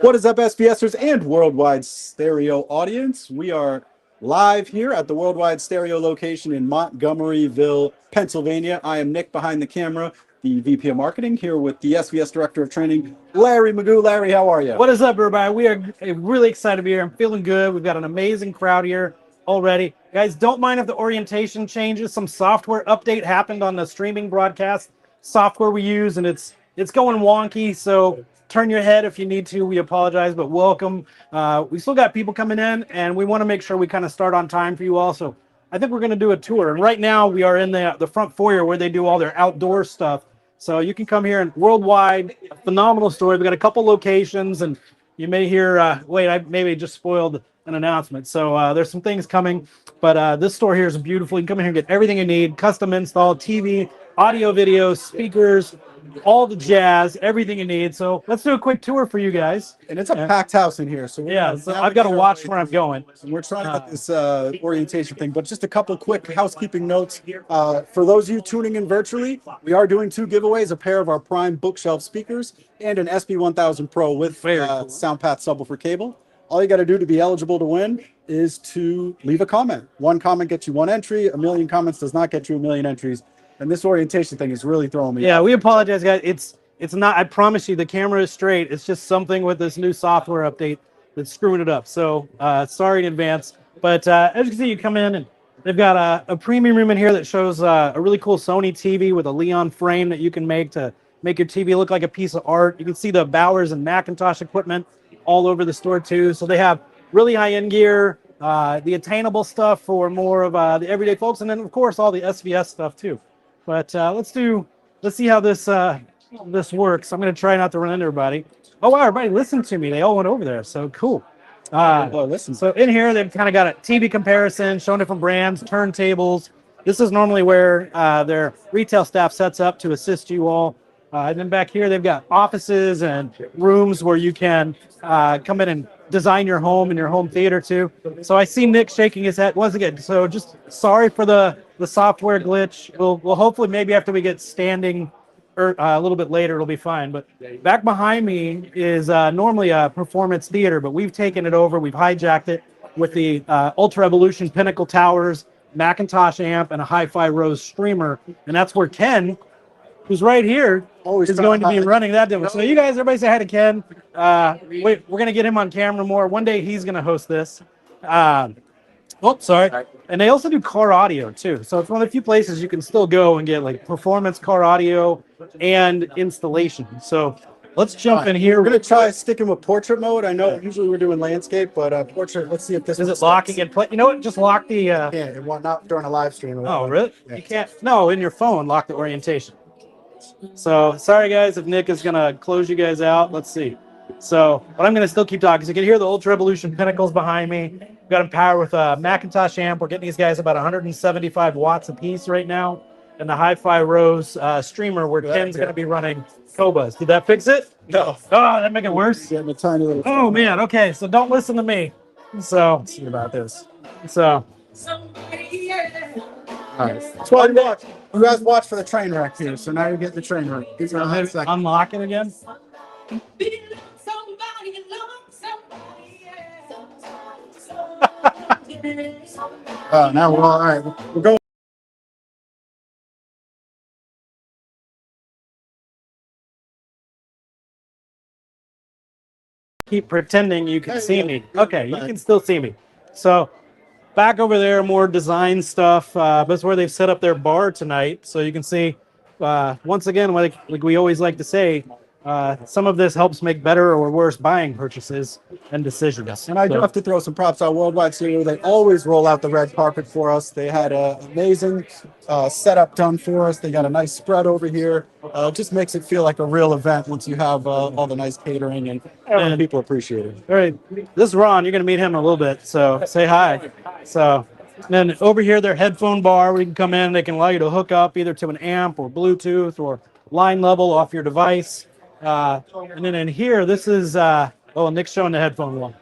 What is up, SVSers and worldwide stereo audience? We are live here at the worldwide stereo location in Montgomeryville, Pennsylvania. I am Nick behind the camera, the VP of Marketing, here with the SVS Director of Training, Larry Magoo. Larry, how are you? What is up, everybody? We are really excited to be here. I'm feeling good. We've got an amazing crowd here already. Guys, don't mind if the orientation changes. Some software update happened on the streaming broadcast software we use, and it's going wonky, so turn your head if you need to. We apologize, but welcome. We still got people coming in, and we want to make sure we kind of start on time for you all. So I think we're going to do a tour. And right now we are in the front foyer where they do all their outdoor stuff. So you can come here and worldwide, a phenomenal store. We've got a couple locations, and you may hear, wait, I maybe just spoiled an announcement. So there's some things coming, but this store here is beautiful. You can come in here and get everything you need, custom install, TV, audio, video, speakers, all the jazz, everything you need. So let's do a quick tour for you guys. And it's a packed house in here. So so I've got to watch where I'm going. And we're trying to get this orientation thing, but just a couple quick housekeeping notes. For those of you tuning in virtually, we are doing 2 giveaways, a pair of our Prime Bookshelf speakers and an SB-1000 Pro with cool. SoundPath Subwoofer Cable. All you got to do to be eligible to win is to leave a comment. 1 comment gets you 1 entry. 1 million comments does not get you 1 million entries. And this orientation thing is really throwing me off. We apologize, guys. It's not, I promise you, the camera is straight. It's just something with this new software update that's screwing it up. So sorry in advance. But as you can see, you come in and they've got a premium room in here that shows a really cool Sony TV with a Leon frame that you can make to make your TV look like a piece of art. You can see the Bowers and Macintosh equipment all over the store too. So they have really high-end gear, the attainable stuff for more of the everyday folks, and then of course all the SVS stuff too. But let's see how this works. I'm going to try not to run into everybody. Oh wow, everybody listened to me. They all went over there. So cool. Listen. So in here they've kind of got a TV comparison, showing different brands, turntables. This is normally where their retail staff sets up to assist you all. And then back here they've got offices and rooms where you can come in and design your home and your home theater too. So I see Nick shaking his head once again. So just sorry for the software glitch. We'll hopefully maybe after we get standing or a little bit later it'll be fine. But back behind me is normally a performance theater, but we've taken it over. We've hijacked it with the Ultra Evolution Pinnacle Towers, Macintosh amp, and a Hi-Fi Rose streamer. And that's where Ken, who's right here, is going to be running that demo. So you guys, everybody say hi to Ken. We're going to get him on camera more. One day he's going to host this. Sorry. And they also do car audio too. So it's one of the few places you can still go and get like performance car audio and installation. So let's jump in here. We're going to try sticking with portrait mode. I know usually we're doing landscape, but portrait, let's see if this is it locking in place. You know what? Just lock the... Yeah, it won't, not during a live stream. Oh, really? Yeah. You can't... No, in your phone, lock the orientation. So sorry guys if Nick is gonna close you guys out. Let's see. So but I'm gonna still keep talking. So you can hear the Ultra Evolution Pinnacles behind me. We've got them powered with a Macintosh amp. We're getting these guys about 175 watts a piece right now. And the Hi-Fi Rose streamer where Ken's gonna be running Cobas. Did that fix it? No. Oh, that make it worse? Yeah, a tiny little. Oh man, okay. So don't listen to me. So let's see about this. So all right. That's why you guys watch for the train wreck here. So now you're getting the train wreck. These are unlock it again. Now we're all right. We're going. Keep pretending you can see me. Okay, you can still see me. So back over there, more design stuff. That's where they've set up their bar tonight. So you can see, once again, like we always like to say, some of this helps make better or worse buying purchases and decisions. And I do have to throw some props out Worldwide Studio. They always roll out the red carpet for us. They had an amazing setup done for us. They got a nice spread over here. Just makes it feel like a real event once you have all the nice catering and people appreciate it. All right, this is Ron. You're going to meet him in a little bit, so say hi. So then over here, their headphone bar where you can come in. They can allow you to hook up either to an amp or Bluetooth or line level off your device. And then in here, this is, Nick's showing the headphone one.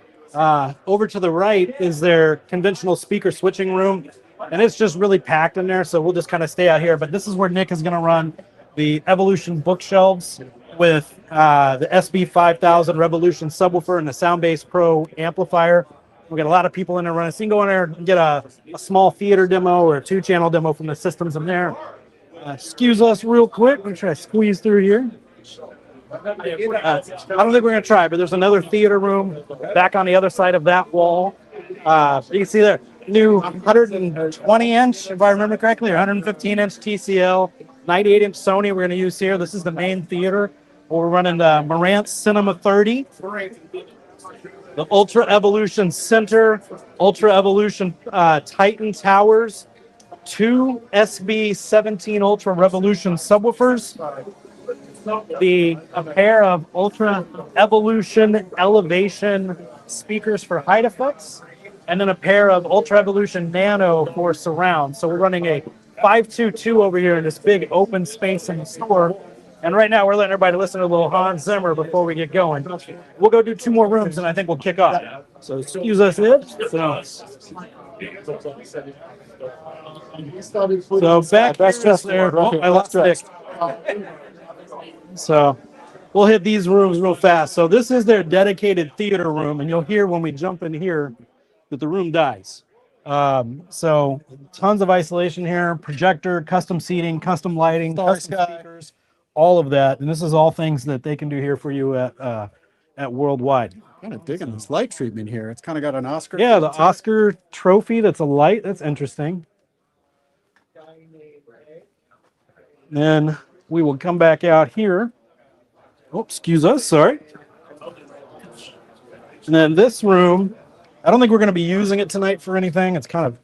Over to the right is their conventional speaker switching room. And it's just really packed in there, so we'll just kind of stay out here. But this is where Nick is going to run the Evolution bookshelves. with the SB-1000 Revolution subwoofer and the SoundPath Pro amplifier. We got a lot of people in there running. So you can go in there and get a small theater demo or a 2-channel demo from the systems in there. Excuse us real quick. I'm going to try to squeeze through here. I don't think we're going to try, but there's another theater room back on the other side of that wall. You can see there, new 120-inch, if I remember correctly, or 115-inch TCL, 98-inch Sony we're going to use here. This is the main theater. We're running the Marantz Cinema 30, the Ultra Evolution Center, Ultra Evolution Titan Towers, 2 SB-17 Ultra Revolution subwoofers, a pair of Ultra Evolution Elevation speakers for height effects, and then a pair of Ultra Evolution Nano for surround. So we're running a 522 over here in this big open space in the store. And right now we're letting everybody listen to a little Hans Zimmer before we get going. We'll go do 2 more rooms and I think we'll kick off. So excuse us, Ed. So back there, I lost it. So we'll hit these rooms real fast. So this is their dedicated theater room, and you'll hear when we jump in here that the room dies. So tons of isolation here, projector, custom seating, custom lighting, custom speakers, all of that. And this is all things that they can do here for you at Worldwide. Kind of digging this light treatment here. It's kind of got an Oscar. Yeah, the Oscar trophy. That's a light. That's interesting. Then we will come back out here. Oh, excuse us. Sorry. And then this room, I don't think we're going to be using it tonight for anything. It's kind of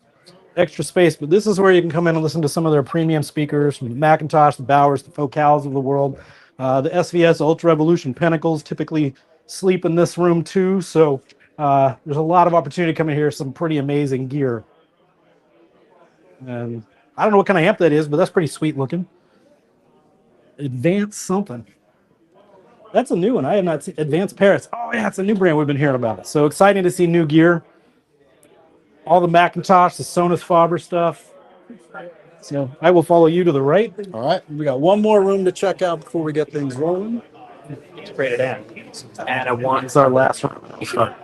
extra space, but this is where you can come in and listen to some of their premium speakers from the Macintosh, the Bowers, the Focals of the world. The SVS Ultra Evolution Pinnacles typically sleep in this room too. So there's a lot of opportunity coming here. Some pretty amazing gear. And I don't know what kind of amp that is, but that's pretty sweet looking. Advanced something. That's a new one. I have not seen. Advanced Paris. Oh yeah, it's a new brand we've been hearing about. So exciting to see new gear. All the Macintosh, the Sonos Faber stuff. So I will follow you to the right. All right, we got one more room to check out before we get things rolling. Integrated and a one. It's our last room.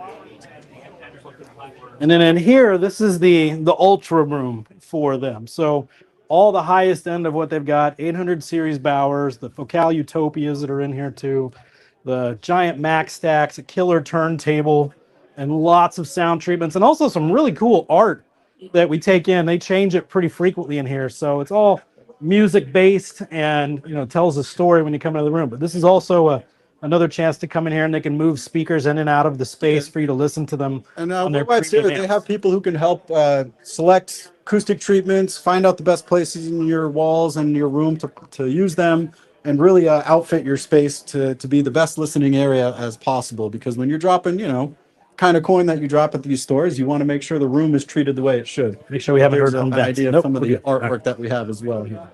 And then in here, this is the Ultra room for them. So all the highest end of what they've got, 800 series Bowers, the Focal Utopias that are in here too, the giant Mac stacks, a killer turntable, and lots of sound treatments, and also some really cool art that we take in. They change it pretty frequently in here, so it's all music based and tells a story when you come into the room. But this is also another chance to come in here and they can move speakers in and out of the space for you to listen to them. And they have people who can help select acoustic treatments, find out the best places in your walls and your room to use them, and really outfit your space to be the best listening area as possible. Because when you're dropping, kind of coin that you drop at these stores, you want to make sure the room is treated the way it should. Make sure we haven't heard an idea of some of the artwork that we have as well here.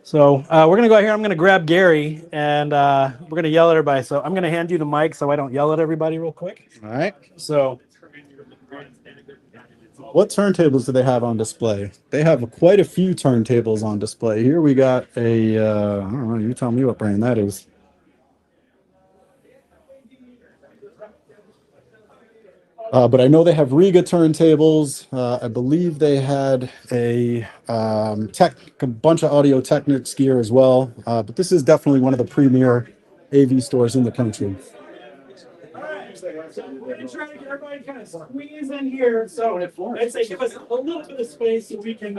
So we're going to go out here. I'm going to grab Gary, and we're going to yell at everybody. So I'm going to hand you the mic so I don't yell at everybody real quick. All right. So what turntables do they have on display? They have quite a few turntables on display. Here we got I don't know, you tell me what brand that is. But I know they have Riga turntables. I believe they had a bunch of Audio Technics gear as well. But this is definitely one of the premier AV stores in the country. All right, so we're going to try to get everybody kind of squeeze in here. So I'd say give us a little bit of space so we can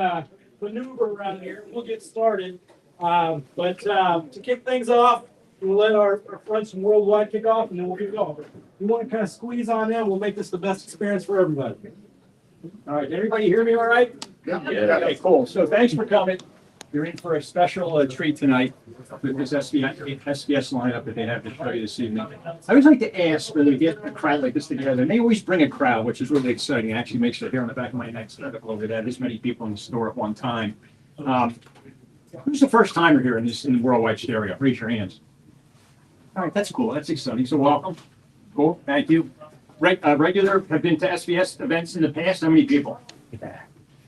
maneuver around here. We'll get started. But to kick things off, we'll let our friends from Worldwide kick off, and then we'll get going. We want to kind of squeeze on in. We'll make this the best experience for everybody. All right, everybody hear me all right? Yeah. Okay, cool. So thanks for coming. You're in for a special treat tonight with this SVS lineup that they have to show you this evening. I always like to ask when we get a crowd like this together, and they always bring a crowd, which is really exciting. It actually makes it here on the back of my neck article over that this many people in the store at one time. Who's the first timer here in the Worldwide Stereo? Raise your hands. All right, that's cool. That's exciting. So welcome. Cool. Thank you. Regular have been to SVS events in the past. How many people?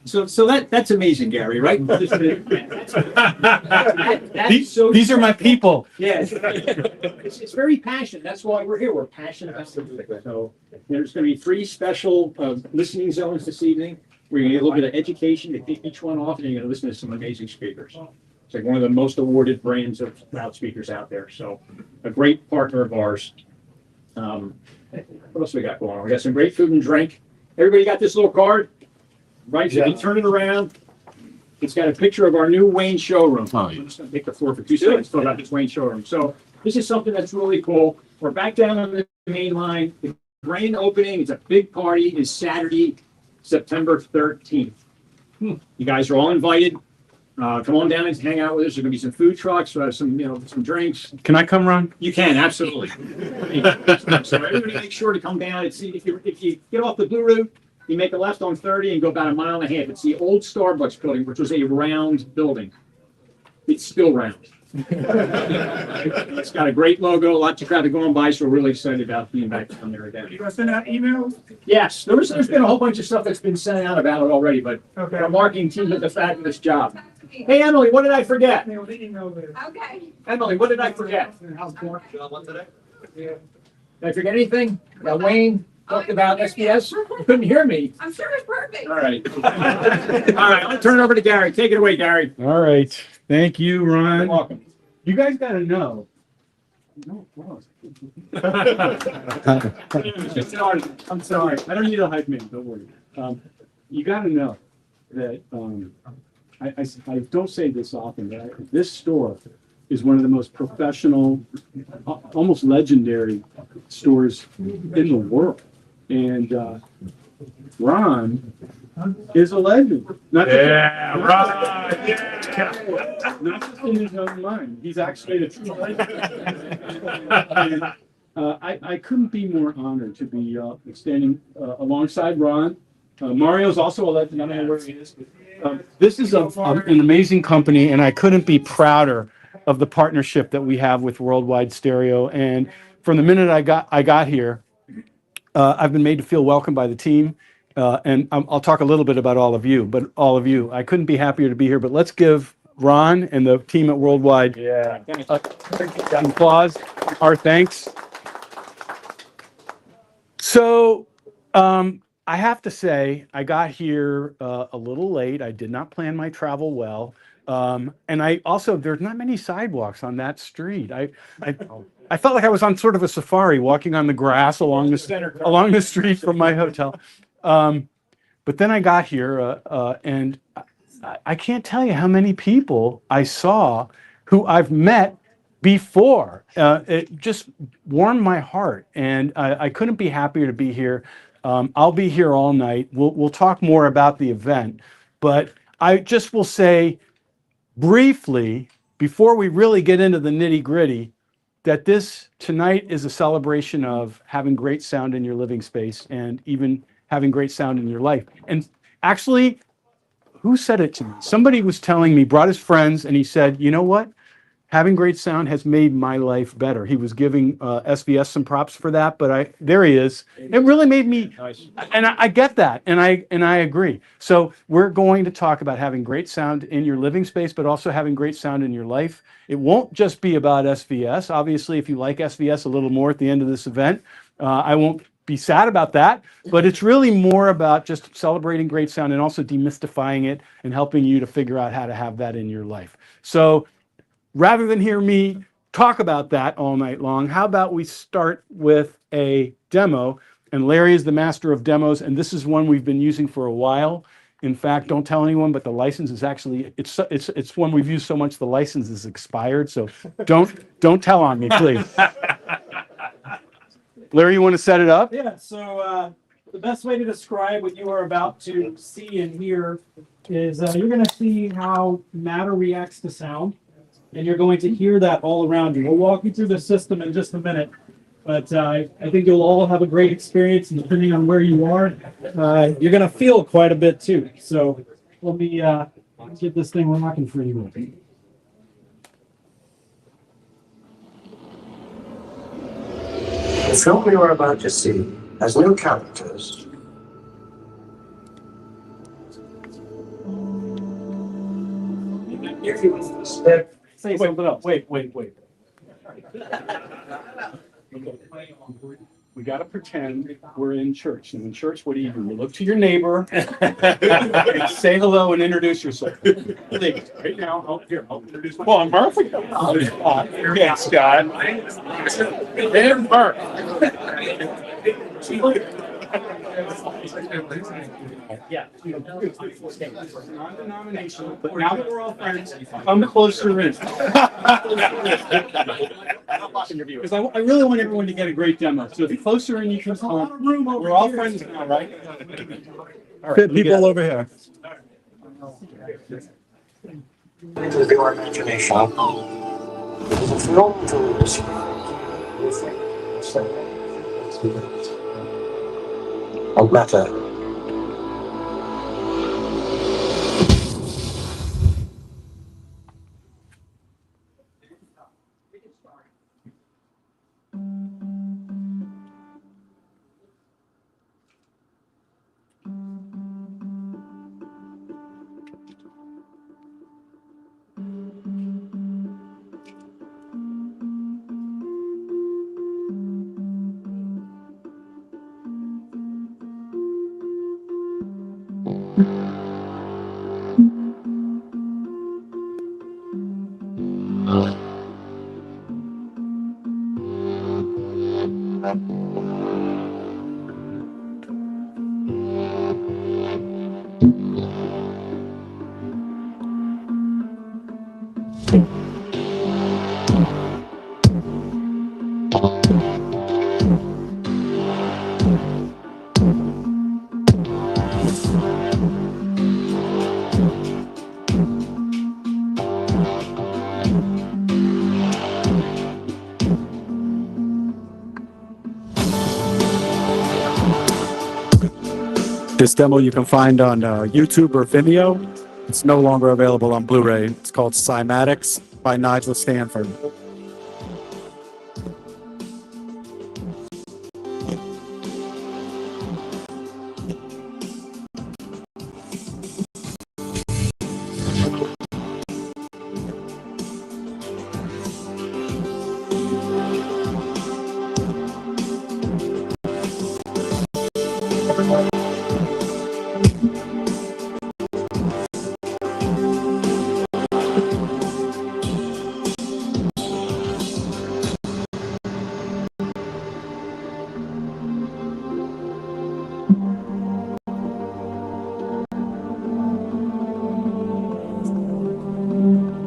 So that's amazing, Gary, right? These are my people. Yeah, it's very passionate. That's why we're here. We're passionate about music. So there's going to be 3 special listening zones this evening. We're going to get a little bit of education to kick each one off, and you're going to listen to some amazing speakers. It's like one of the most awarded brands of loudspeakers out there. So a great partner of ours. What else we got going on? We got some great food and drink. Everybody got this little card? Right, so you turn it around. It's got a picture of our new Wayne showroom. Oh, yeah. I'm just going to take the floor for 2 seconds to talk about this Wayne showroom. So this is something that's really cool. We're back down on the main line. The grand opening, it's a big party, is Saturday, September 13th. You guys are all invited. Come on down and hang out with us. There's going to be some food trucks, some drinks. Can I come, Ron? You can, absolutely. So everybody make sure to come down and see. If you get off the Blue Route, you make a left on 30 and go about 1.5 miles. It's the old Starbucks building, which was a round building. It's still round. It's got a great logo, lots of traffic going by, so we're really excited about being back down there again. You guys send out emails? Yes, there's been a whole bunch of stuff that's been sent out about it already, but Okay. our marketing team did a fabulous job. Hey, Emily, what did I forget? Email the email later. Okay. Emily, what did I forget? How's it going? Yeah. Did I forget anything? Wayne talked about SBS. You couldn't hear me. I'm sure it's perfect. All right. All right, I'll turn it over to Gary. Take it away, Gary. All right. Thank you, You're Ron. welcome. You guys got to know. I'm sorry. I don't need a hype man. Don't worry. You got to know that I don't say this often, but this store is one of the most professional, almost legendary stores in the world. And Ron is a legend. Not not just in his own mind. He's actually a true legend. And, I couldn't be more honored to be standing alongside Ron. Mario's also a legend. I don't know where he is. This is an amazing company, and I couldn't be prouder of the partnership that we have with Worldwide Stereo. And from the minute I got here, I've been made to feel welcome by the team. And I'll talk a little bit about all of you, I couldn't be happier to be here. But let's give Ron and the team at Worldwide applause, our thanks. So I have to say, I got here a little late. I did not plan my travel well. And I also, there's not many sidewalks on that street. I felt like I was on sort of a safari, walking on the grass along the street from my hotel. But then I got here, and I can't tell you how many people I saw who I've met before. It just warmed my heart, and I couldn't be happier to be here. I'll be here all night. We'll talk more about the event, but I just will say briefly, before we really get into the nitty-gritty, that this tonight is a celebration of having great sound in your living space and even having great sound in your life. And actually, who said it to me? Somebody was telling me, brought his friends, and he said, you know what? Having great sound has made my life better. He was giving SVS some props for that, but there he is. It really made me, and I get that, and I agree. So we're going to talk about having great sound in your living space, but also having great sound in your life. It won't just be about SVS. Obviously, if you like SVS a little more at the end of this event, I won't be sad about that, but it's really more about just celebrating great sound and also demystifying it and helping you to figure out how to have that in your life. So rather than hear me talk about that all night long, how about we start with a demo? And Larry is the master of demos, and this is one we've been using for a while. In fact, don't tell anyone, but the license is actually, it's one we've used so much the license is expired, so don't tell on me, please. Larry, you want to set it up? Yeah, so the best way to describe what you are about to see and hear is you're going to see how matter reacts to sound, and you're going to hear that all around you. We'll walk you through the system in just a minute, but I think you'll all have a great experience, and depending on where you are, you're going to feel quite a bit too. So let me get this thing rocking for you. The film you are about to see has new characters, Say something else. Wait. We got to pretend we're in church. And in church, what do? You look to your neighbor, say hello, and introduce yourself. Please, right now. Oh, here, I'll introduce myself. Well, I'm Murphy. Yes, Scott. And Murph. Yeah. Non-denominational, but now that we're all friends, come closer in. Because I really want everyone to get a great demo. So the closer in you can come, we're all friends now, right? Fit people over here. With your imagination. It is a film to of matter. This demo you can find on YouTube or Vimeo. It's no longer available on Blu-ray. It's called Cymatics by Nigel Stanford.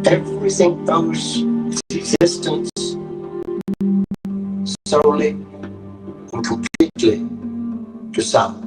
Everything owes its existence solely and completely to sound.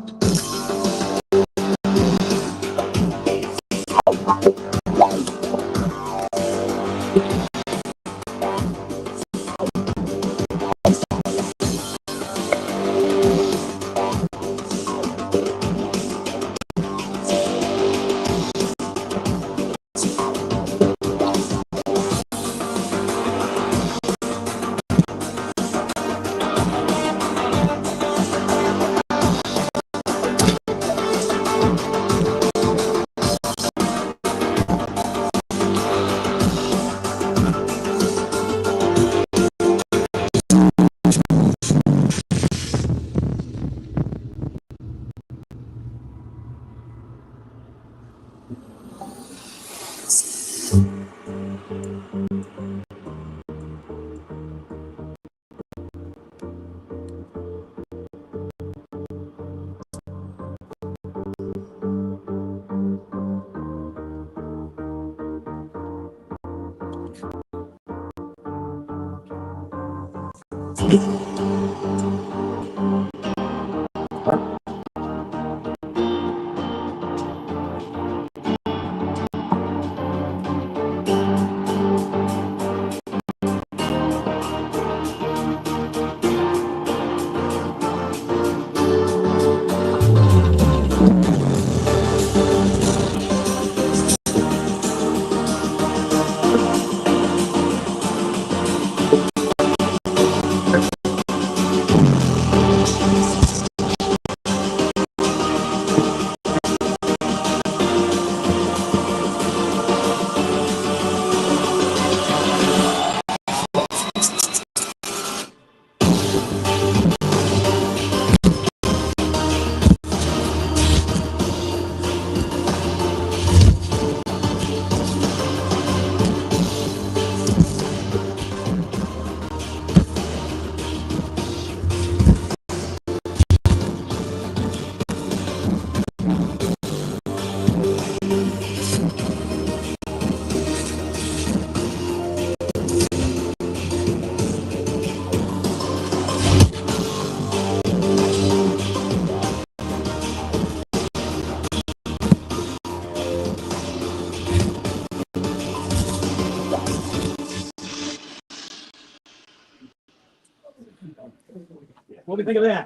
What do you think of that?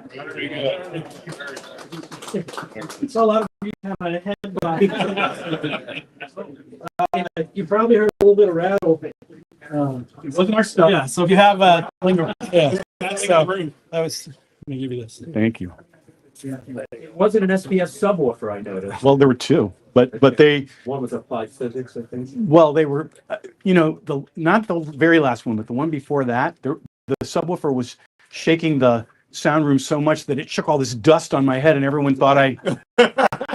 It's a lot of you kind of head you probably heard a little bit of rattle. It wasn't our stuff. Yeah, so if you have yeah, so that was. Let me give you this. Thank you. It wasn't an SVS subwoofer, I noticed. Well, there were two, but they, One was applied physics, I think. well, they were, not the very last one, but the one before that, the subwoofer was shaking the sound room so much that it shook all this dust on my head, and everyone thought I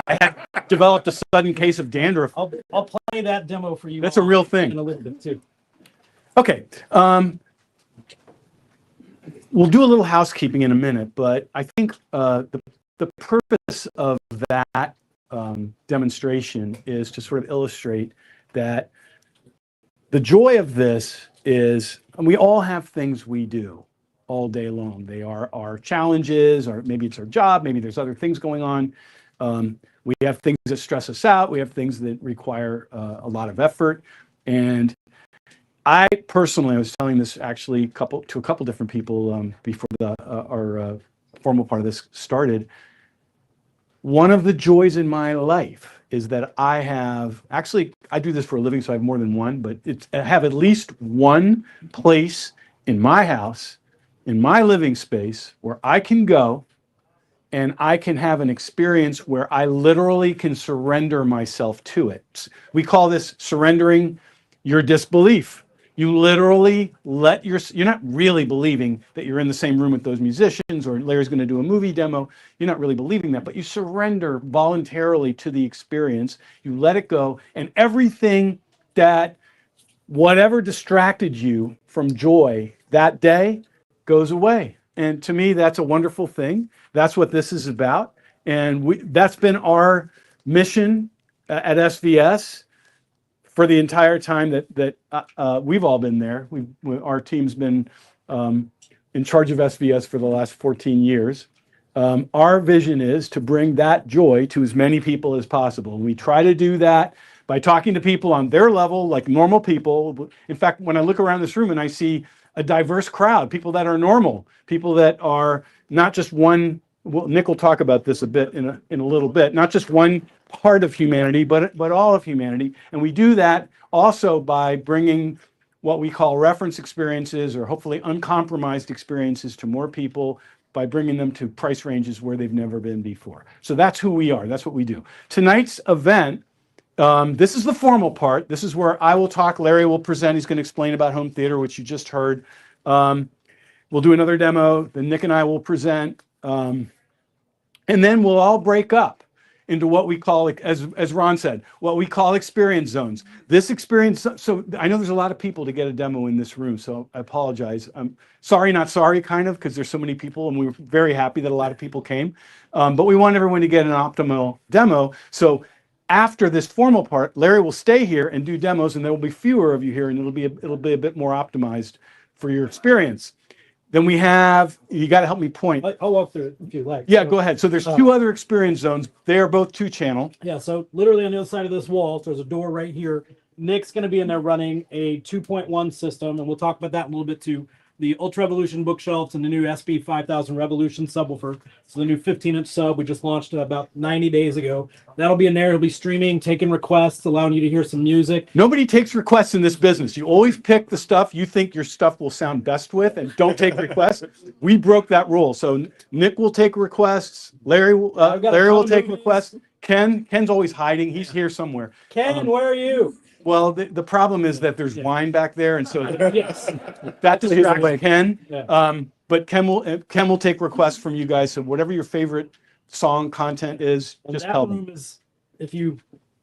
had developed a sudden case of dandruff. I'll play that demo for you. That's a real in thing. a little bit too. Okay. We'll do a little housekeeping in a minute, but I think the purpose of that demonstration is to sort of illustrate that the joy of this is, and we all have things we do all day long. They are our challenges, or maybe it's our job, maybe there's other things going on. We have things that stress us out. We have things that require a lot of effort. And I personally, I was telling this actually to a couple different people before our formal part of this started. One of the joys in my life is that I do this for a living, so I have more than one, but I have at least one place in my house, in my living space, where I can go and I can have an experience where I literally can surrender myself to it. We call this surrendering your disbelief. You literally you're not really believing that you're in the same room with those musicians, or Larry's going to do a movie demo. You're not really believing that, but you surrender voluntarily to the experience. You let it go, and everything whatever distracted you from joy that day goes away. And to me, that's a wonderful thing. That's what this is about. And that's been our mission at SVS for the entire time that we've all been there. Our team's been in charge of SVS for the last 14 years. Our vision is to bring that joy to as many people as possible. And we try to do that by talking to people on their level, like normal people. In fact, when I look around this room and I see a diverse crowd, people that are normal, people that are not just one, well, Nick will talk about this a bit in a little bit, not just one part of humanity, but all of humanity. And we do that also by bringing what we call reference experiences, or hopefully uncompromised experiences, to more people by bringing them to price ranges where they've never been before. So that's who we are. That's what we do. Tonight's event, this is the formal part. This is where I will talk. Larry will present. He's going to explain about home theater, which you just heard. We'll do another demo. Then Nick and I will present. And then we'll all break up into what we call, as Ron said, what we call experience zones. This experience, so I know there's a lot of people to get a demo in this room, so I apologize. I'm sorry, not sorry, kind of, because there's so many people, and we were very happy that a lot of people came. But we want everyone to get an optimal demo. So after this formal part, Larry will stay here and do demos, and there will be fewer of you here, and it'll be a bit more optimized for your experience. Then we have, you got to help me point. I'll walk through it if you like. Yeah, go ahead. So there's two other experience zones. They are both 2-channel. Yeah, so literally on the other side of this wall, so there's a door right here. Nick's going to be in there running a 2.1 system, and we'll talk about that in a little bit too. The Ultra Revolution bookshelves and the new SB-1000 Revolution subwoofer. So the new 15-inch sub we just launched about 90 days ago. That'll be in there. It'll be streaming, taking requests, allowing you to hear some music. Nobody takes requests in this business. You always pick the stuff you think your stuff will sound best with, and don't take requests. We broke that rule. So Nick will take requests. Larry will take requests. Ken's always hiding. He's here somewhere. Ken, where are you? Well, the problem is that there's wine back there, and so Yes. that distracts Ken. Yeah. but Ken will take requests from you guys. So whatever your favorite song content is, And just that tell room them. is, if you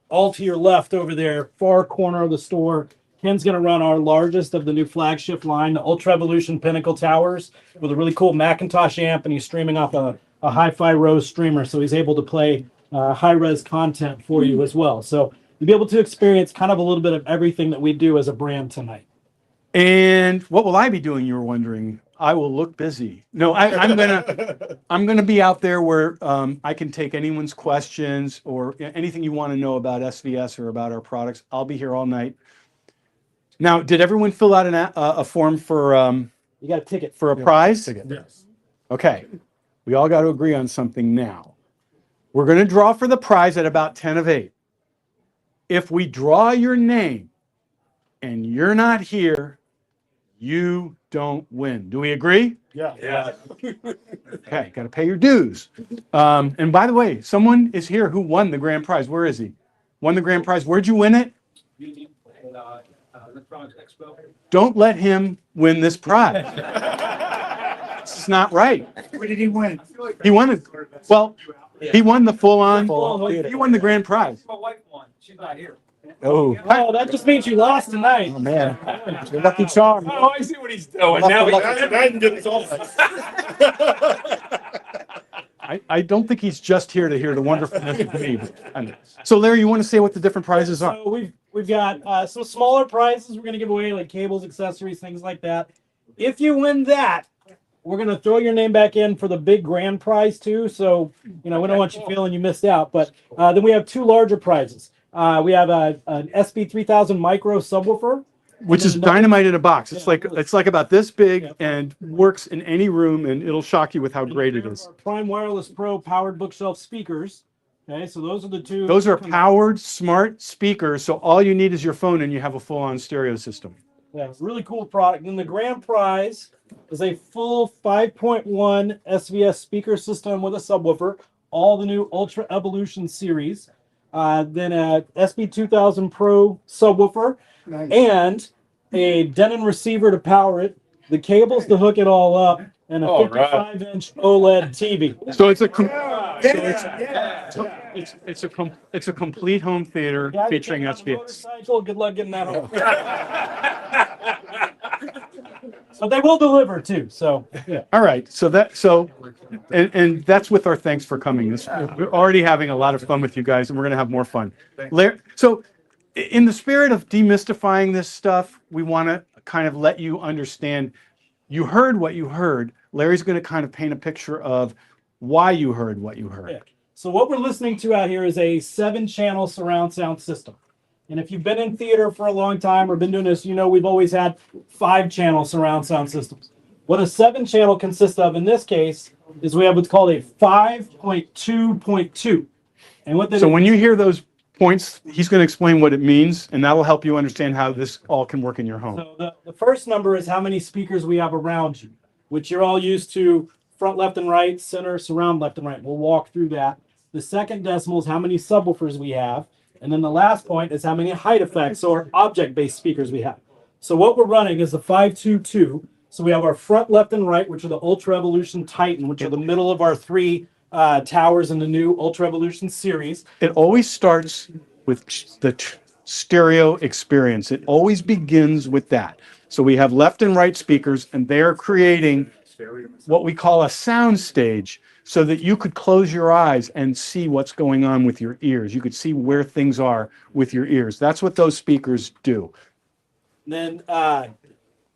all to your left over there, far corner of the store, Ken's going to run our largest of the new flagship line, the Ultra Evolution Pinnacle Towers, with a really cool Macintosh amp, and he's streaming off a hi-fi Rose streamer, so he's able to play high-res content for you as well. So you'll be able to experience kind of a little bit of everything that we do as a brand tonight. And what will I be doing? You were wondering. I will look busy. No, I'm gonna be out there where I can take anyone's questions or anything you want to know about SVS or about our products. I'll be here all night. Now, did everyone fill out a form for You got a ticket a prize? Yes. Okay, we all got to agree on something now. We're going to draw for the prize at about 10 of 8. If we draw your name and you're not here, you don't win. Do we agree? Yeah. Okay, got to pay your dues. And by the way, someone is here who won the grand prize. Where is he? Won the grand prize. Where'd you win it? Don't let him win this prize. It's not right. What did he win? He won it. Well, he won the full-on. Full-on. He won the grand prize. My wife won. She's not here. Oh, Oh, that just means you lost tonight. oh man, your lucky charm. Oh, I see what he's doing. I don't think he's just here to hear the wonderfulness of me. So, Larry, you want to say what the different prizes are? So we've got some smaller prizes we're going to give away, like cables, accessories, things like that. If you win that, we're going to throw your name back in for the big grand prize too. So, we don't want you feeling you missed out. But then we have 2 larger prizes. We have an SB-1000 Micro Subwoofer, Which is dynamite in a box. It's like about this big and works in any room, and it'll shock you with how great it is. Prime Wireless Pro powered bookshelf speakers. Okay, so those are the 2. Those are powered smart speakers, so all you need is your phone and you have a full-on stereo system. Yeah, really cool product. And the grand prize is a full 5.1 SVS speaker system with a subwoofer, all the new Ultra Evolution series, then a SB-1000 Pro Subwoofer, and a Denon receiver to power it, the cables to hook it all up, and a 55-inch OLED TV. So it's a complete home theater featuring SVS. Motorcycle, good luck getting that home. But they will deliver too. So yeah. All right. And that's with our thanks for coming. We're already having a lot of fun with you guys, and we're gonna have more fun. So in the spirit of demystifying this stuff, we want to kind of let you understand. You heard what you heard. Larry's going to kind of paint a picture of why you heard what you heard. Yeah. So what we're listening to out here is a 7-channel surround sound system. And if you've been in theater for a long time or been doing this, we've always had 5-channel surround sound systems. What a 7-channel consists of in this case is we have what's called a 5.2.2. And what that So when you hear those points, he's going to explain what it means, and that will help you understand how this all can work in your home. So the first number is how many speakers we have around you, which you're all used to: front, left, and right, center, surround, left, and right. We'll walk through that. The second decimal is how many subwoofers we have. And then the last point is how many height effects or object-based speakers we have. So what we're running is the 522. So we have our front, left, and right, which are the Ultra Evolution Titan, which are the middle of our 3 towers in the new Ultra Evolution series. It always starts with the stereo experience. It always begins with that. So we have left and right speakers, and they're creating what we call a sound stage, so that you could close your eyes and see what's going on with your ears. You could see where things are with your ears. That's what those speakers do. Then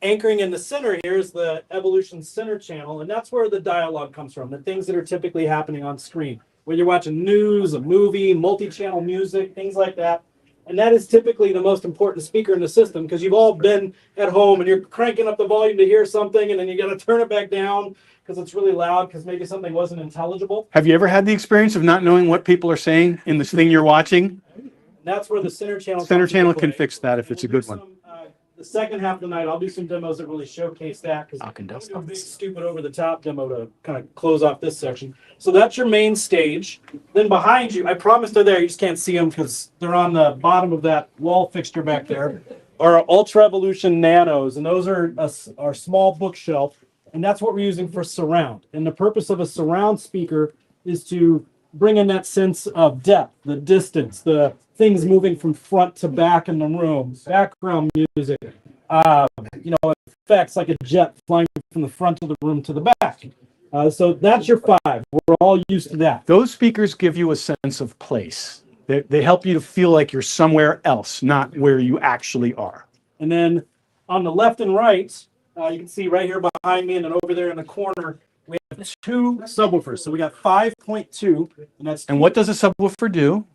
anchoring in the center here is the Evolution Center channel, and that's where the dialogue comes from, the things that are typically happening on screen. Whether you're watching news, a movie, multi-channel music, things like that. And that is typically the most important speaker in the system, because you've all been at home and you're cranking up the volume to hear something, and then you got to turn it back down because it's really loud because maybe something wasn't intelligible. Have you ever had the experience of not knowing what people are saying in this thing you're watching? That's where the center channel Center comes into channel play. can fix that if it's a good one. The second half of the night, I'll do some demos that really showcase that, because I'm do a big stupid over-the-top demo to kind of close off this section. So that's your main stage. Then behind you, I promise they're there. You just can't see them because they're on the bottom of that wall fixture back there, are our Ultra Evolution Nanos, and those are our small bookshelf. And that's what we're using for surround. And the purpose of a surround speaker is to bring in that sense of depth, the distance, the things moving from front to back in the room, background music, effects like a jet flying from the front of the room to the back. So that's your 5. We're all used to that. Those speakers give you a sense of place. They help you to feel like you're somewhere else, not where you actually are. And then on the left and right, you can see right here behind me and then over there in the corner, we have 2 subwoofers. So we got 5.2, and that's. And what does a subwoofer do?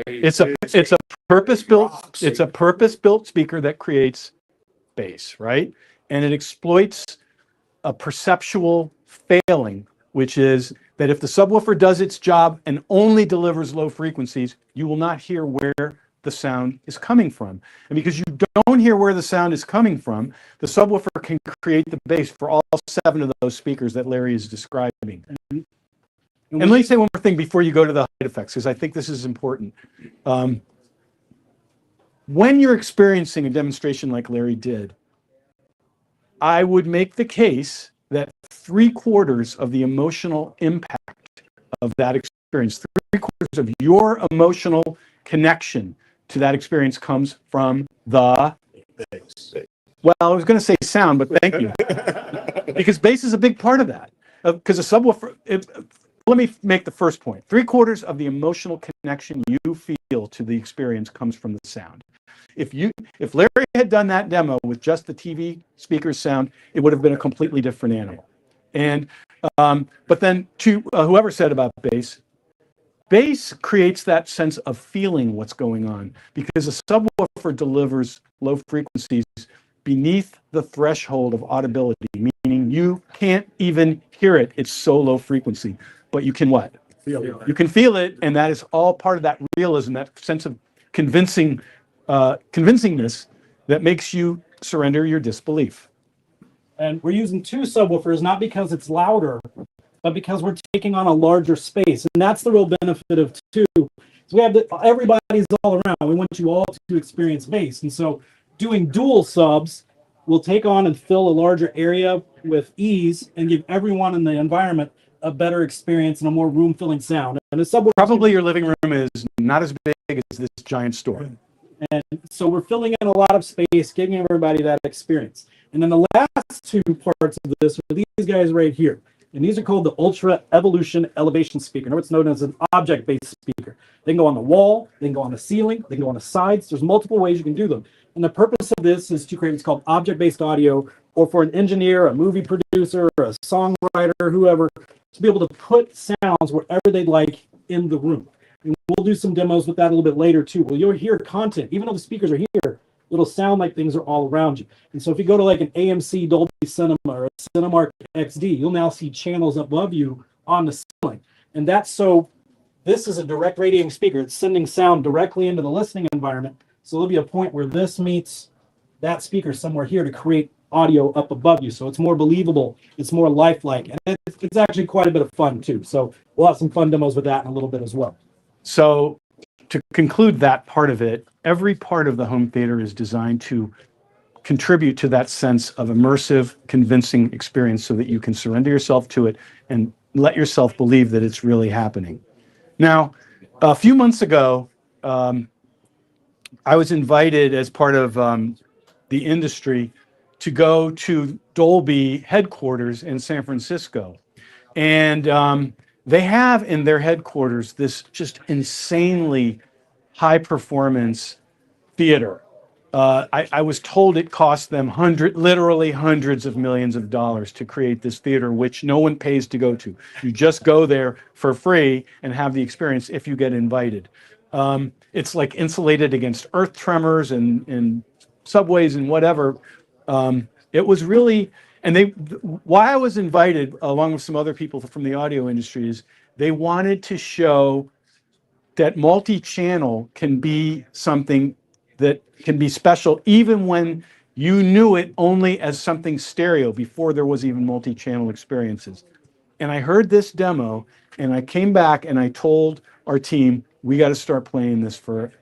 It's a purpose-built speaker that creates bass, right? And it exploits a perceptual failing, which is that if the subwoofer does its job and only delivers low frequencies, you will not hear where the sound is coming from. And because you don't hear where the sound is coming from, the subwoofer can create the bass for all 7 of those speakers that Larry is describing. And let me say one more thing before you go to the height effects, because I think this is important. When you're experiencing a demonstration like Larry did, I would make the case that 3/4 of the emotional impact of that experience, 3/4 of your emotional connection to that experience comes from the bass. Well, I was going to say sound, but thank you. Because bass is a big part of that. Because a subwoofer, let me make the first point. 3/4 of the emotional connection you feel to the experience comes from the sound. If Larry had done that demo with just the TV speaker's sound, it would have been a completely different animal. And but then to whoever said about bass creates that sense of feeling what's going on, because a subwoofer delivers low frequencies beneath the threshold of audibility, meaning you can't even hear it. It's so low frequency, but you can what? You can feel it, and that is all part of that realism, that sense of convincingness that makes you surrender your disbelief. And we're using 2 subwoofers, not because it's louder, but because we're taking on a larger space. And that's the real benefit of 2. So we have everybody's all around. We want you all to experience bass. And so doing dual subs will take on and fill a larger area with ease and give everyone in the environment a better experience and a more room-filling sound. And a subwoofer, probably your living room is not as big as this giant store. And so we're filling in a lot of space, giving everybody that experience. And then the last 2 parts of this are these guys right here. And these are called the Ultra Evolution Elevation Speaker, or what's known as an object-based speaker. They can go on the wall, they can go on the ceiling, they can go on the sides. There's multiple ways you can do them. And the purpose of this is to create what's called object-based audio, or for an engineer, a movie producer, a songwriter, whoever, to be able to put sounds wherever they'd like in the room. And we'll do some demos with that a little bit later too. Well, you'll hear content, even though the speakers are here, it'll sound like things are all around you. And so if you go to like an AMC Dolby Cinema or a Cinemark XD, you'll now see channels above you on the ceiling. And that's so this is a direct radiating speaker. It's sending sound directly into the listening environment. So there'll be a point where this meets that speaker somewhere here to create audio up above you. So it's more believable. It's more lifelike. And it's actually quite a bit of fun too. So we'll have some fun demos with that in a little bit as well. So to conclude that part of it, every part of the home theater is designed to contribute to that sense of immersive, convincing experience so that you can surrender yourself to it and let yourself believe that it's really happening. Now, a few months ago, I was invited as part of the industry to go to Dolby headquarters in San Francisco. And they have in their headquarters this just insanely high performance theater. I was told it cost them literally hundreds of millions of dollars to create this theater, which no one pays to go to. You just go there for free and have the experience if you get invited. It's like insulated against earth tremors and subways and whatever. It was really, and why I was invited along with some other people from the audio industry is they wanted to show that multi-channel can be something that can be special even when you knew it only as something stereo before there was even multi-channel experiences. And I heard this demo and I came back and I told our team, we got to start playing this for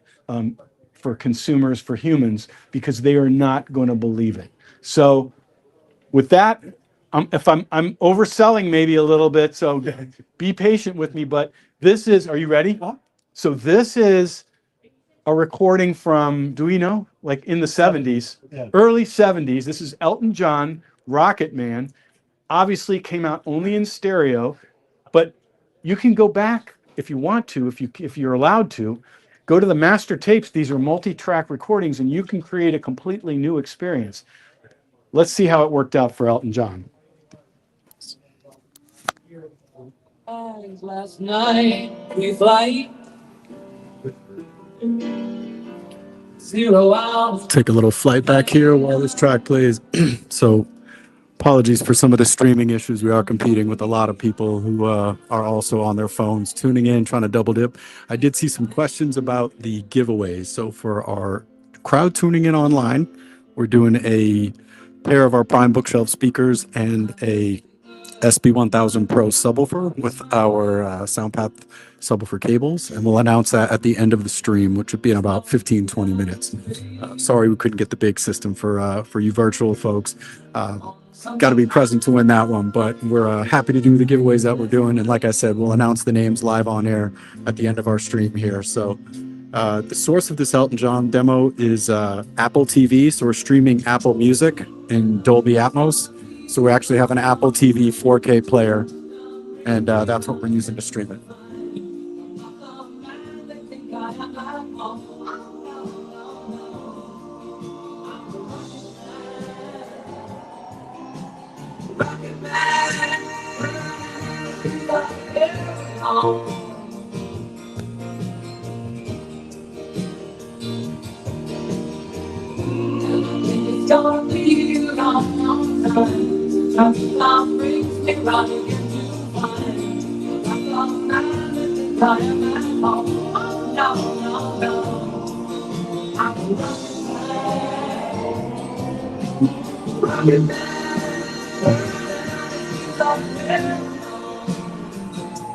consumers, for humans, because they are not going to believe it. So with that, if I'm overselling maybe a little bit, so be patient with me. But this is, are you ready? So this is a recording from, do we know? Like in the 70s, early 70s. This is Elton John, Rocket Man. Obviously came out only in stereo, but you can go back if you want to, if you're allowed to, go to the master tapes. These are multi-track recordings, and you can create a completely new experience. Let's see how it worked out for Elton John. Last night we flight 0 hours. Take a little flight back here while this track plays. So apologies for some of the streaming issues. We are competing with a lot of people who are also on their phones, tuning in, trying to double dip. I did see some questions about the giveaways. So for our crowd tuning in online, we're doing a pair of our Prime Bookshelf speakers and a SB-1000 Pro Subwoofer with our SoundPath Subwoofer cables, and we'll announce that at the end of the stream, which would be in about 15-20 minutes. Sorry we couldn't get the big system for you virtual folks. Got to be present to win that one, but we're happy to do the giveaways that we're doing, and like I said, we'll announce the names live on air at the end of our stream here. So the source of this Elton John demo is Apple TV, so we're streaming Apple Music in Dolby Atmos. So we actually have an Apple TV 4K player, and that's what we're using to stream it.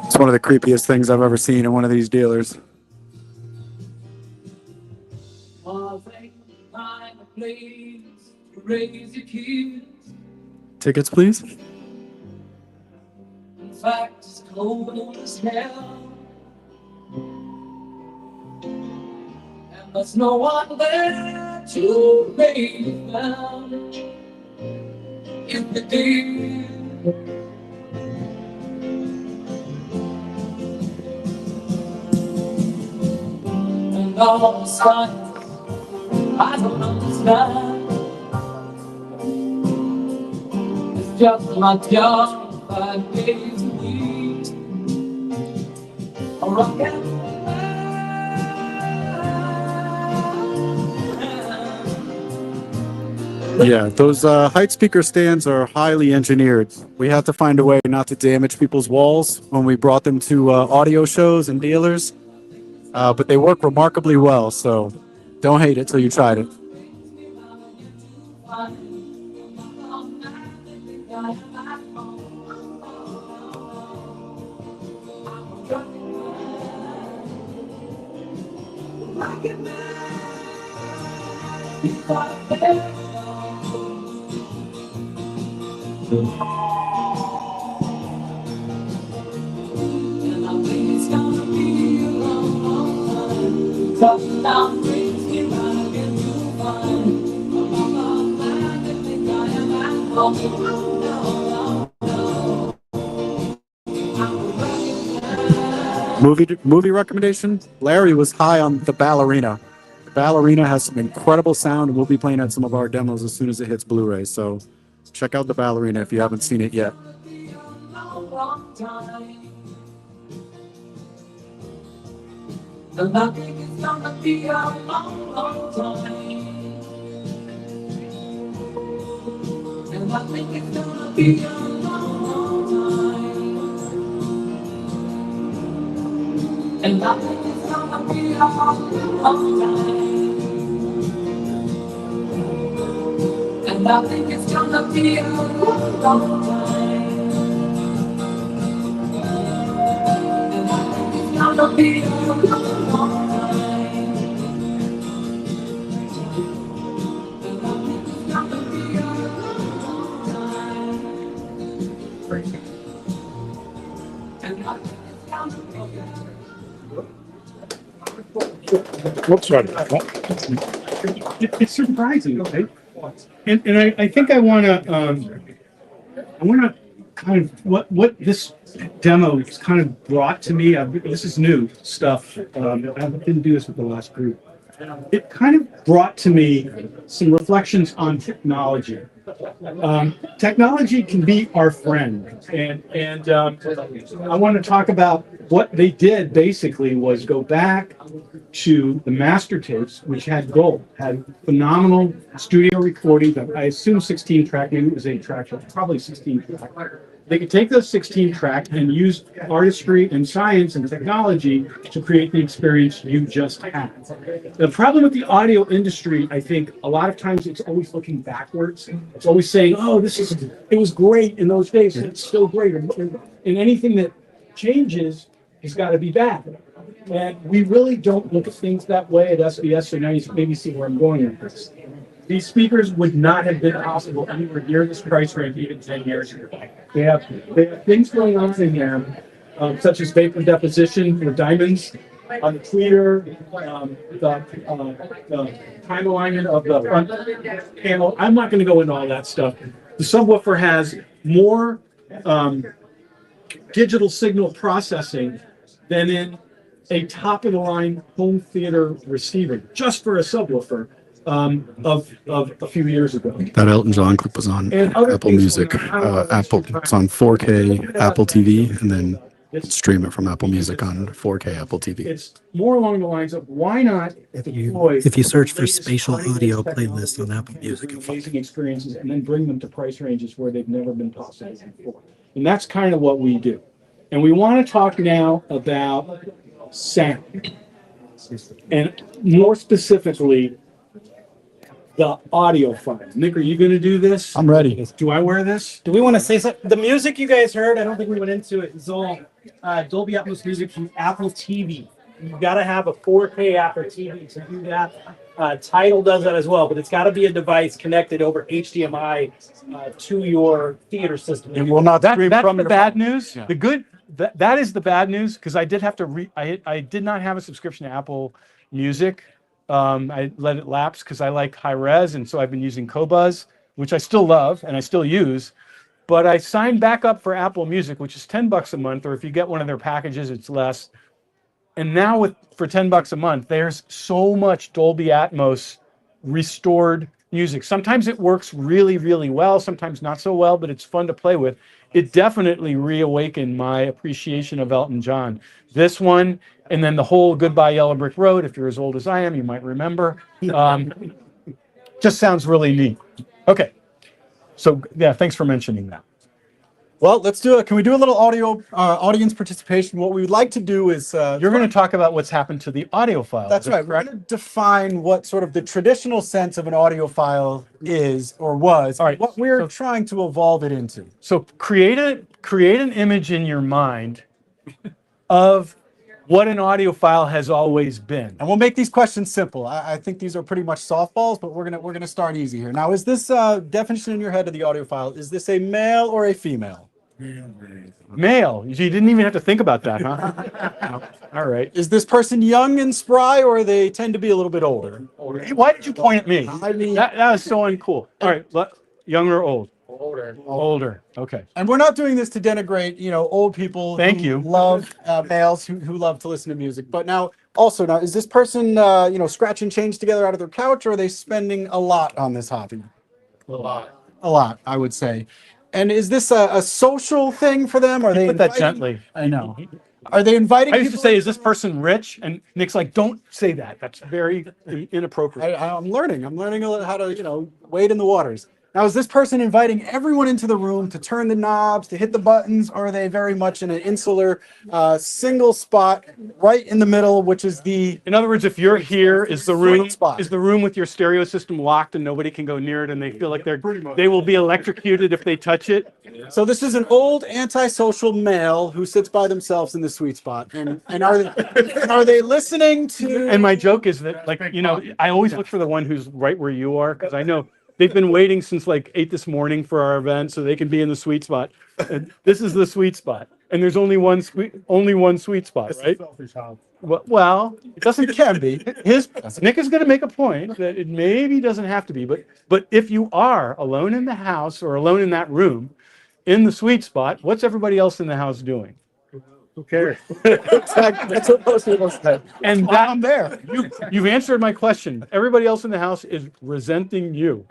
It's one of the creepiest things I've ever seen in one of these dealers. Tickets, please. In fact, it's cold as hell. And there's no one there to make me found. If the day and all the signs I don't understand. It's just my job 5 days a week. Or I can Yeah, those height speaker stands are highly engineered. We have to find a way not to damage people's walls when we brought them to audio shows and dealers. But they work remarkably well, so don't hate it till you tried it. Movie recommendation? Larry was high on The Ballerina. The Ballerina has some incredible sound, and we'll be playing at some of our demos as soon as it hits Blu-ray. So check out The Ballerina if you haven't seen it yet. And I think it's gonna be a long, long time. And I think it's gonna be a long, long time. And I think it's gonna be a long, long time. And I think it's gonna be a long, long time. And I think it's gonna be a long, long time. Whoops, sorry. It's surprising, okay? And I think I want to kind of what this demo kind of brought to me. This is new stuff. I didn't do this with the last group. It kind of brought to me some reflections on technology. Technology can be our friend, and I want to talk about what they did. Basically, was go back to the master tapes, which had gold, had phenomenal studio recording. I assume 16 track, maybe it was 8 track, but probably 16 track. They could take those 16 track and use artistry and science and technology to create the experience you just had. The problem with the audio industry, I think, a lot of times it's always looking backwards. It's always saying, "Oh, it was great in those days, and it's still great." And anything that changes has got to be bad. And we really don't look at things that way at SVS. So now you maybe see where I'm going with this. These speakers would not have been possible anywhere near this price range even 10 years ago. They have things going on in there, such as vapor deposition or diamonds on the tweeter, the time alignment of the front panel. I'm not going to go into all that stuff. The subwoofer has more digital signal processing than in a top-of-the-line home theater receiver, just for a subwoofer. Of a few years ago. That Elton John clip was on Apple Music, it's on 4K Apple TV, and then stream it from Apple Music on 4K Apple TV. It's more along the lines of why not If you search for spatial audio playlist on Apple Music, amazing experiences, and then bring them to price ranges where they've never been possible before. And that's kind of what we do. And we want to talk now about sound, and more specifically, the audiophile. Nick, are you going to do this? I'm ready. Do I wear this? Do we want to say something? The music you guys heard, I don't think we went into it. It's all Dolby Atmos music from Apple TV. You've got to have a 4K Apple TV to do that. Tidal does that as well, but it's got to be a device connected over HDMI to your theater system. It will not stream That's from the your bad phone. news. Yeah. The good, that is the bad news, because I did have to I did not have a subscription to Apple Music. I let it lapse because I like high res, and so I've been using Qobuz, which I still love and I still use. But I signed back up for Apple Music, which is $10 a month, or if you get one of their packages, it's less. And now for $10 a month, there's so much Dolby Atmos restored music. Sometimes it works really, really well, sometimes not so well, but it's fun to play with. It definitely reawakened my appreciation of Elton John. This one, and then the whole Goodbye Yellow Brick Road, if you're as old as I am, you might remember. Just sounds really neat. Okay. So, yeah, thanks for mentioning that. Well, let's do it. Can we do a little audience participation? What we would like to do is You're going to talk about what's happened to the audiophile. that's right. We're going to define what sort of the traditional sense of an audiophile is or was. All right. What we're trying to evolve it into. So create an image in your mind of what an audiophile has always been. And we'll make these questions simple. I think these are pretty much softballs, but we're gonna start easy here. Now, is this definition in your head of the audiophile? Is this a male or a female? Male. You didn't even have to think about that, huh? All right. Is this person young and spry, or they tend to be a little bit older? Hey, why did you point at me? I mean, That was so uncool. All right. Young or old? Older. Okay. and we're not doing this to denigrate, old people. Thank who you. Love males who love to listen to music. But now, is this person, scratch and change together out of their couch, or are they spending a lot on this hobby? A lot. A lot, I would say. And is this a social thing for them? Are they Put that inviting- gently. I know. Are they inviting? I used to people- say, is this person rich? And Nick's like, don't say that. That's very inappropriate. I'm learning. I'm learning how to, wade in the waters. Now, is this person inviting everyone into the room to turn the knobs, to hit the buttons, or are they very much in an insular, single spot right in the middle, which is the In other words, if you're here, is the room spot. with your stereo system locked and nobody can go near it, and they feel like they will be electrocuted if they touch it? So this is an old antisocial male who sits by themselves in the sweet spot. And are they listening to? And my joke is that, I always look for the one who's right where you are, because I know they've been waiting since 8 this morning for our event so they can be in the sweet spot. And this is the sweet spot. And there's only one sweet spot, right? Well, it doesn't can be. Nick is going to make a point that it maybe doesn't have to be, but if you are alone in the house or alone in that room, in the sweet spot, what's everybody else in the house doing? Who cares? That's what most people say. And that, I'm there. You've answered my question. Everybody else in the house is resenting you.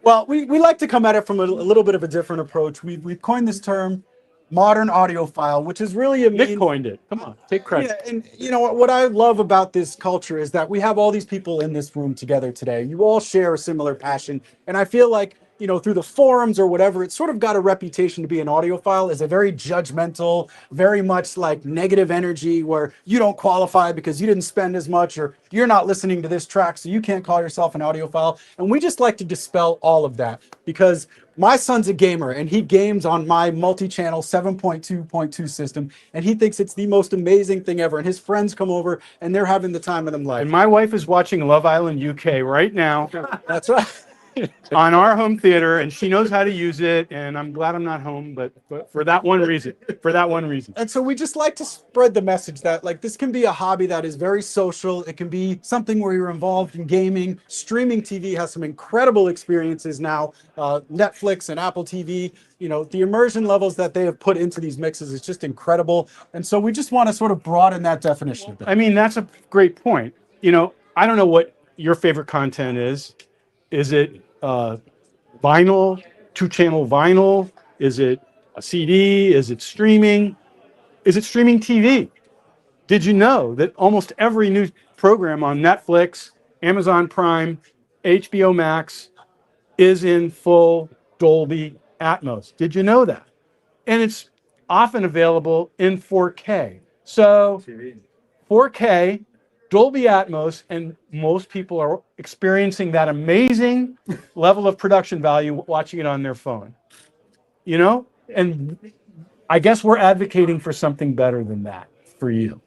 Well, we like to come at it from a little bit of a different approach. We've coined this term, modern audiophile, which is really a Nick coined it. Come on, take credit. Yeah, and you know what I love about this culture is that we have all these people in this room together today. You all share a similar passion, and I feel like, you know, through the forums or whatever, it's sort of got a reputation to be an audiophile as a very judgmental, very much like negative energy where you don't qualify because you didn't spend as much or you're not listening to this track, so you can't call yourself an audiophile. And we just like to dispel all of that because my son's a gamer and he games on my multi-channel 7.2.2 system and he thinks it's the most amazing thing ever. And his friends come over and they're having the time of their life. And my wife is watching Love Island UK right now. That's right. On our home theater, and she knows how to use it, and I'm glad I'm not home, but for that one reason, And so we just like to spread the message that like this can be a hobby that is very social. It can be something where you're involved in gaming. Streaming TV has some incredible experiences now. Netflix and Apple TV, you know, the immersion levels that they have put into these mixes is just incredible. And so we just want to sort of broaden that definition a bit. I mean, that's a great point. You know, I don't know what your favorite content is. Is it vinyl, 2-channel vinyl? Is it a CD? Is it streaming? Is it streaming TV? Did you know that almost every new program on Netflix, Amazon Prime, HBO Max is in full Dolby Atmos? Did you know that? And it's often available in 4K. So 4K, Dolby Atmos, and most people are experiencing that amazing level of production value watching it on their phone. You know? And I guess we're advocating for something better than that for you.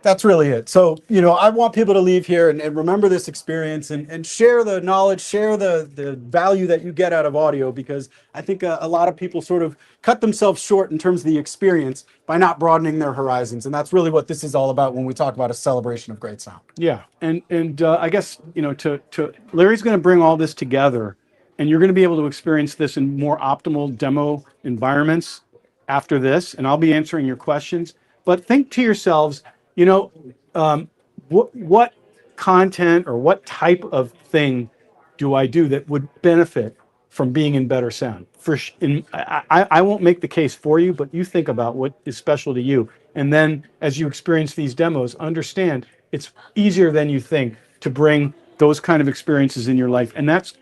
That's really it. So, you know, I want people to leave here and remember this experience and share the knowledge, share the value that you get out of audio, because I think a lot of people sort of cut themselves short in terms of the experience by not broadening their horizons. And that's really what this is all about when we talk about a celebration of great sound. Yeah. And I guess, you know, Larry's going to bring all this together, and you're going to be able to experience this in more optimal demo environments after this. And I'll be answering your questions. But think to yourselves, you know, what content or what type of thing do I do that would benefit from being in better sound? I won't make the case for you, but you think about what is special to you. And then as you experience these demos, understand it's easier than you think to bring those kind of experiences in your life. And that's,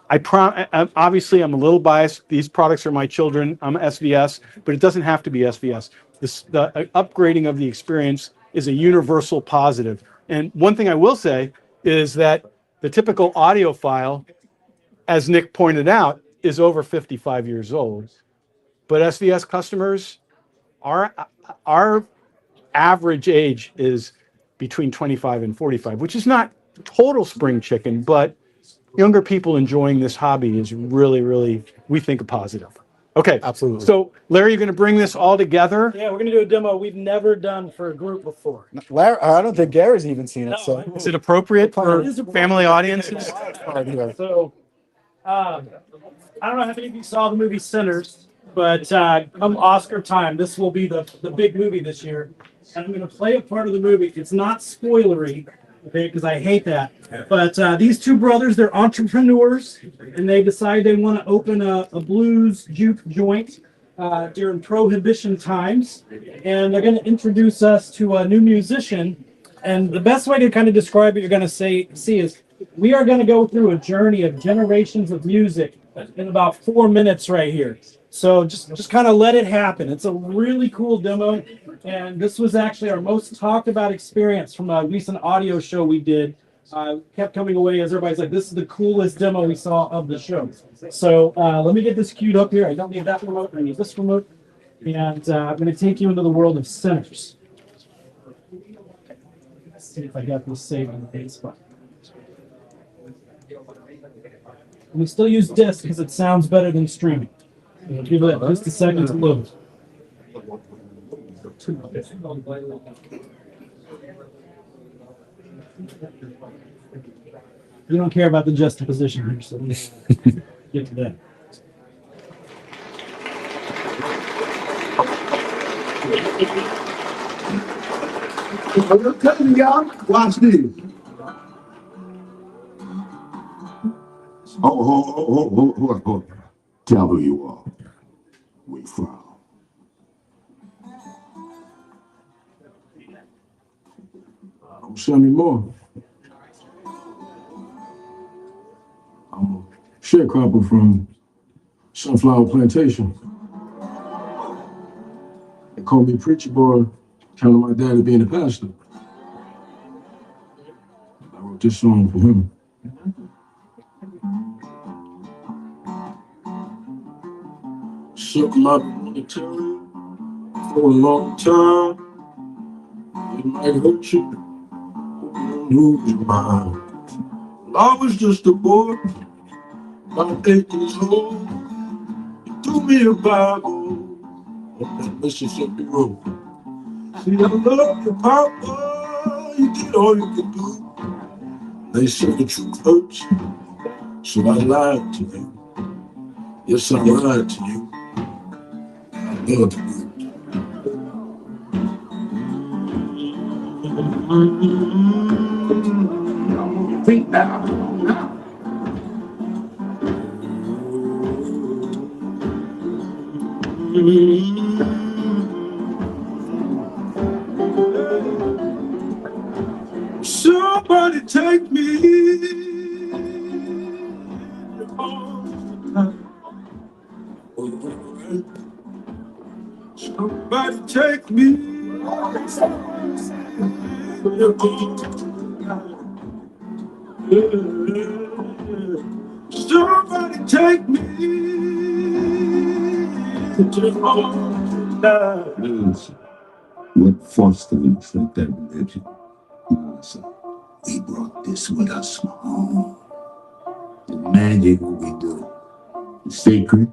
obviously I'm a little biased. These products are my children. I'm SVS, but it doesn't have to be SVS. The upgrading of the experience is a universal positive. And one thing I will say is that the typical audiophile, as Nick pointed out, is over 55 years old. But SVS customers, our average age is between 25 and 45, which is not total spring chicken, but younger people enjoying this hobby is really, really, we think, a positive. Okay, Absolutely. So Larry, you're going to bring this all together. Yeah, we're going to do a demo we've never done for a group before. Larry, I don't think Gary's even seen it. So Is it appropriate for family audiences? So, I don't know how many of you saw the movie Sinners, but come Oscar time, this will be the big movie this year. And I'm going to play a part of the movie. It's not spoilery, okay, because I hate that. But these two brothers, they're entrepreneurs, and they decide they want to open a blues juke joint during Prohibition times. And they're going to introduce us to a new musician. And the best way to kind of describe it, you're going to see is we are going to go through a journey of generations of music in about 4 minutes right here. So just kind of let it happen. It's a really cool demo. And this was actually our most talked about experience from a recent audio show we did. Kept coming away as everybody's like, this is the coolest demo we saw of the show. So let me get this queued up here. I don't need that remote. I need this remote. And I'm going to take you into the world of Sinners. Let's see if I got this saved on the base button. And we still use disc because it sounds better than streaming. Give it just a second to load. You don't care about the juxtaposition here, so let's get to that. Watch this. Hold on. Tell who you are. Where you from? I'm Sonny Moore. I'm a sharecropper from Sunflower Plantation. They call me Preacher Boy, telling my daddy being a pastor. I wrote this song for him. Circle up military for a long time. It might hurt you, lose your mind. I was just a boy, about 8 years old. He threw me a Bible on that Mississippi road. See, I love your papa, you did all you could do. They said the truth hurts, so I lied to you. Yes, I lied to you. I love you. Think now. Somebody take me home. Somebody take me home. Somebody take me home. What fosters that religion? We brought this with us home. The magic what we do. The sacred.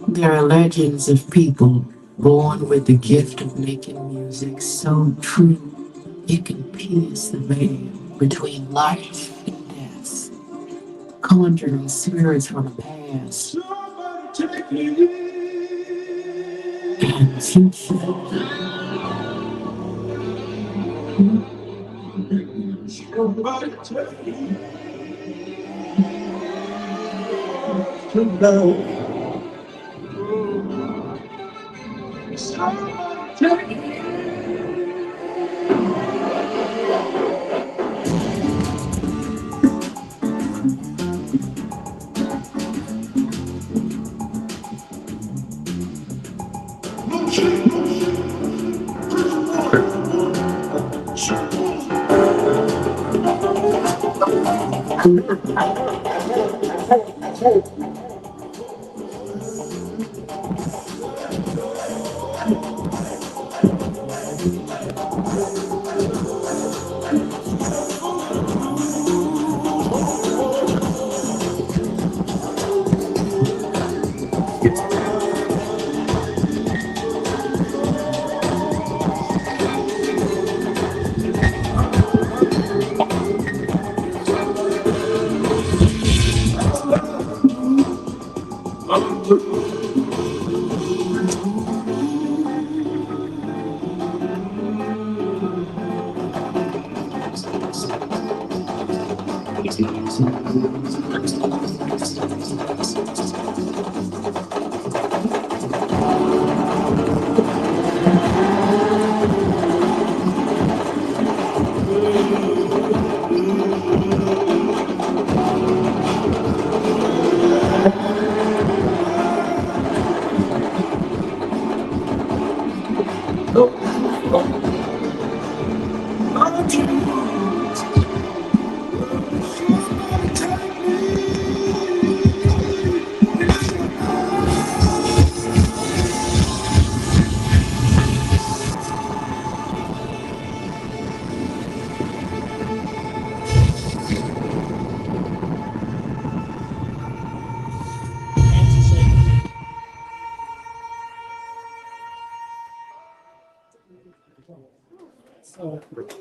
There are legends of people born with the gift of making music so true it can pierce the veil between life and death, conjuring spirits from the past and future. Somebody take me to love. Somebody take me.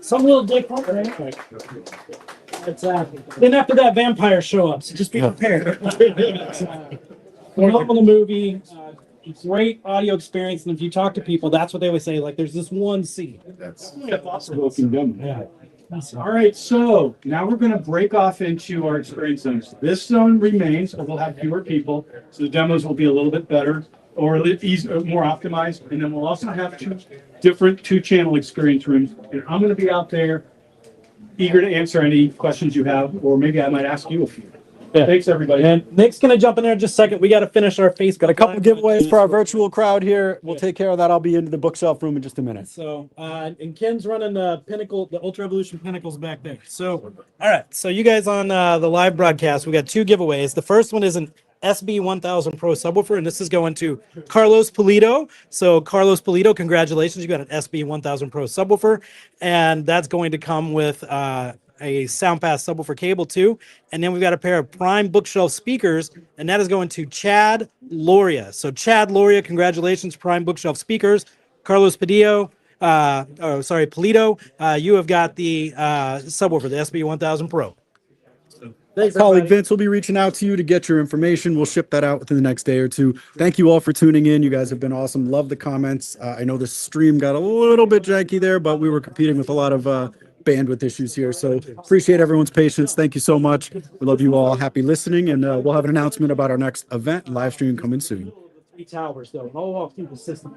Some little different. It's, then after that, vampires show up, so just be prepared. Phenomenal movie. Great audio experience, and if you talk to people, that's what they always say. Like, there's this one scene. That's yeah. All right, so now we're going to break off into our experience zones. This zone remains, but we'll have fewer people, so the demos will be a little bit better or a little easier, more optimized. And then we'll also have two different two-channel experience rooms. And I'm going to be out there, eager to answer any questions you have, or maybe I might ask you a few. Yeah. Thanks, everybody. And Nick's gonna jump in there in just a second. We got to finish our Facebook. Got a couple Live. giveaways for our virtual crowd here. We'll take care of that. I'll be into the bookshelf room in just a minute. So, and Ken's running the Pinnacle, the Ultra Evolution Pinnacles back there. So, all right. So you guys on the live broadcast, we got two giveaways. The first one is an SB-1000 Pro Subwoofer, and this is going to Carlos Polito. So Carlos Polito, congratulations. You got an SB-1000 Pro Subwoofer, and that's going to come with a SoundPath Subwoofer Cable too. And then we've got a pair of Prime Bookshelf speakers, and that is going to Chad Loria. So Chad Loria, congratulations, Prime Bookshelf speakers. Carlos Polito, you have got the subwoofer, the SB-1000 Pro. Thanks, colleague Vince will be reaching out to you to get your information. We'll ship that out within the next day or two. Thank you all for tuning in. You guys have been awesome. Love the comments. I know the stream got a little bit janky there, but we were competing with a lot of bandwidth issues here. So appreciate everyone's patience. Thank you so much. We love you all. Happy listening. And we'll have an announcement about our next event live stream coming soon. 3 towers, though. All off through the system.